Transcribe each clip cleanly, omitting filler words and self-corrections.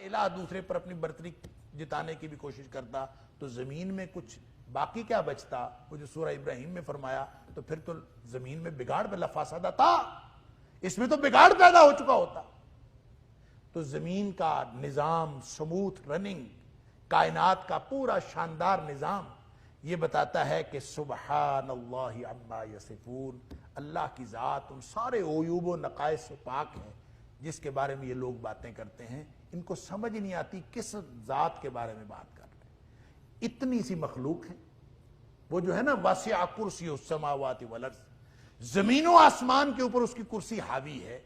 الہ دوسرے پر اپنی برتری جتانے کی بھی کوشش کرتا تو زمین میں کچھ باقی کیا بچتا؟ وہ جو سورہ ابراہیم میں فرمایا تو پھر تو زمین میں بگاڑ بلا فساد تھا، اس میں تو بگاڑ پیدا ہو چکا ہوتا۔ تو زمین کا نظام، سموتھ رننگ، کائنات کا پورا شاندار نظام یہ بتاتا ہے کہ سبحان اللہ عما یصفون، اللہ کی ذات ان سارے عیوب و نقائص سے پاک ہے جس کے بارے میں یہ لوگ باتیں کرتے ہیں۔ ان کو سمجھ نہیں آتی کس ذات کے بارے میں بات کر رہے ہیں، اتنی سی مخلوق ہے۔ وہ جو ہے نا واسع کرسی السماوات والارض، زمین و آسمان کے اوپر اس کی کرسی حاوی ہے۔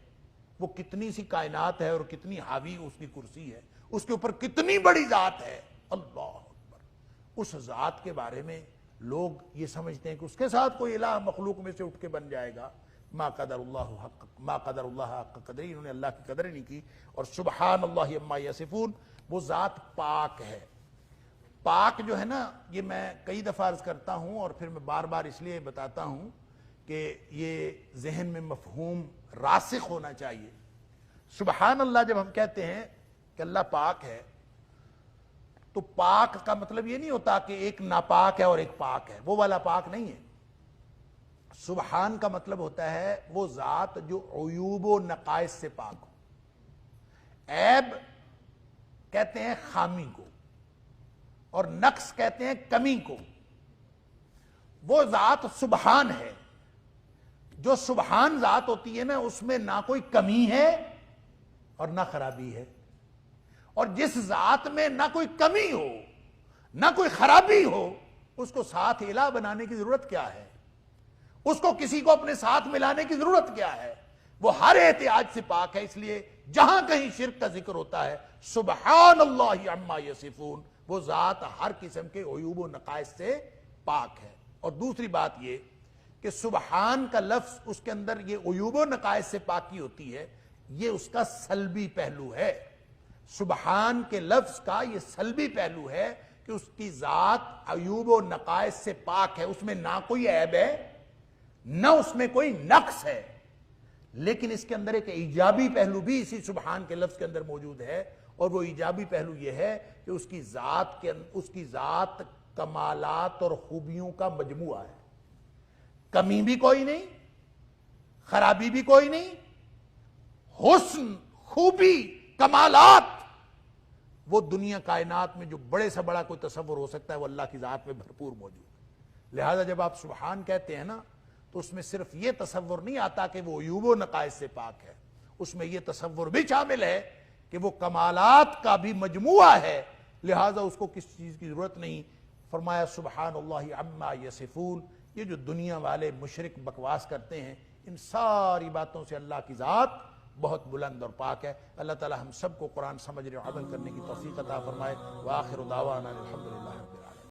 وہ کتنی سی کائنات ہے اور کتنی حاوی اس کی کرسی ہے، اس کے اوپر کتنی بڑی ذات ہے، اللہ اکبر۔ اس ذات کے بارے میں لوگ یہ سمجھتے ہیں کہ اس کے ساتھ کوئی الہ مخلوق میں سے اٹھ کے بن جائے گا۔ ما قدر اللہ حق قدری، انہوں نے اللہ کی قدر نہیں کی۔ اور سبحان اللہ عما یصفون، وہ ذات پاک ہے۔ پاک جو ہے نا، یہ میں کئی دفعہ عرض کرتا ہوں اور پھر میں بار بار اس لیے بتاتا ہوں کہ یہ ذہن میں مفہوم راسخ ہونا چاہیے۔ سبحان اللہ جب ہم کہتے ہیں کہ اللہ پاک ہے تو پاک کا مطلب یہ نہیں ہوتا کہ ایک ناپاک ہے اور ایک پاک ہے، وہ والا پاک نہیں ہے۔ سبحان کا مطلب ہوتا ہے وہ ذات جو عیوب و نقائص سے پاک ہو۔ عیب کہتے ہیں خامی کو اور نقص کہتے ہیں کمی کو۔ وہ ذات سبحان ہے۔ جو سبحان ذات ہوتی ہے نا، اس میں نہ کوئی کمی ہے اور نہ خرابی ہے۔ اور جس ذات میں نہ کوئی کمی ہو نہ کوئی خرابی ہو، اس کو ساتھ الہ بنانے کی ضرورت کیا ہے؟ اس کو کسی کو اپنے ساتھ ملانے کی ضرورت کیا ہے؟ وہ ہر احتیاج سے پاک ہے۔ اس لیے جہاں کہیں شرک کا ذکر ہوتا ہے، سبحان اللہ عما یصفون، وہ ذات ہر قسم کے عیوب و نقائص سے پاک ہے۔ اور دوسری بات یہ کہ سبحان کا لفظ، اس کے اندر یہ عیوب و نقائص سے پاکی ہوتی ہے، یہ اس کا سلبی پہلو ہے۔ سبحان کے لفظ کا یہ سلبی پہلو ہے کہ اس کی ذات عیوب و نقائص سے پاک ہے، اس میں نہ کوئی عیب ہے نہ اس میں کوئی نقص ہے۔ لیکن اس کے اندر ایک ایجابی پہلو بھی اسی سبحان کے لفظ کے اندر موجود ہے، اور وہ ایجابی پہلو یہ ہے کہ اس کی ذات کمالات اور خوبیوں کا مجموعہ ہے۔ کمی بھی کوئی نہیں، خرابی بھی کوئی نہیں، حسن، خوبی، کمالات، وہ دنیا کائنات میں جو بڑے سے بڑا کوئی تصور ہو سکتا ہے وہ اللہ کی ذات میں بھرپور موجود ہے۔ لہذا جب آپ سبحان کہتے ہیں نا تو اس میں صرف یہ تصور نہیں آتا کہ وہ عیوب و نقائص سے پاک ہے، اس میں یہ تصور بھی شامل ہے کہ وہ کمالات کا بھی مجموعہ ہے، لہذا اس کو کس چیز کی ضرورت نہیں۔ فرمایا سبحان اللہ عما یصفون۔ یہ جو دنیا والے مشرک بکواس کرتے ہیں، ان ساری باتوں سے اللہ کی ذات بہت بلند اور پاک ہے۔ اللہ تعالی ہم سب کو قرآن سمجھنے اور عمل کرنے کی توفیق عطا فرمائے۔ وآخر دعوانا الحمدللہ۔